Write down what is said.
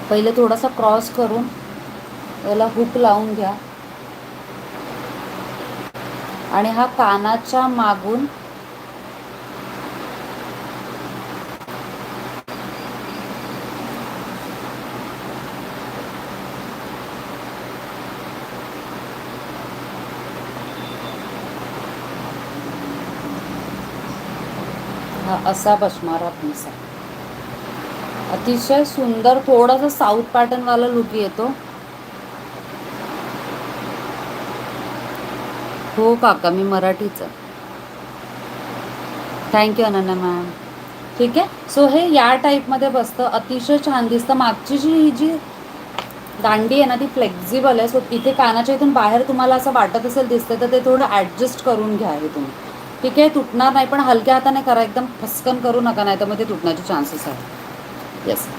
पहिले थोडासा क्रॉस करून याला हुक लावून घ्या आणि हा कानाच्या मागून हा असा बसणार हा पीस आहे. अतिशय सुंदर, थोडासा साऊथ पॅटर्नवाला लुक येतो. हो काका, मी मराठीच आहे. Thank you Ananya ma'am. ठीक आहे. सो हे या टाईपमध्ये बसतं, अतिशय छान दिसतं. मागची ही जी दांडी आहे ना ती फ्लेक्झिबल आहे. सो इथे कानाच्या इथून बाहेर तुम्हाला असं वाटत असेल दिसतं तर ते थोडं ॲडजस्ट करून घ्या हे तुम्ही. ठीक आहे. तुटणार नाही, पण हलक्या हाताने करा, एकदम फस्कन करू नका, नाही तर मग ते तुटण्याचे चान्सेस आहेत. येस.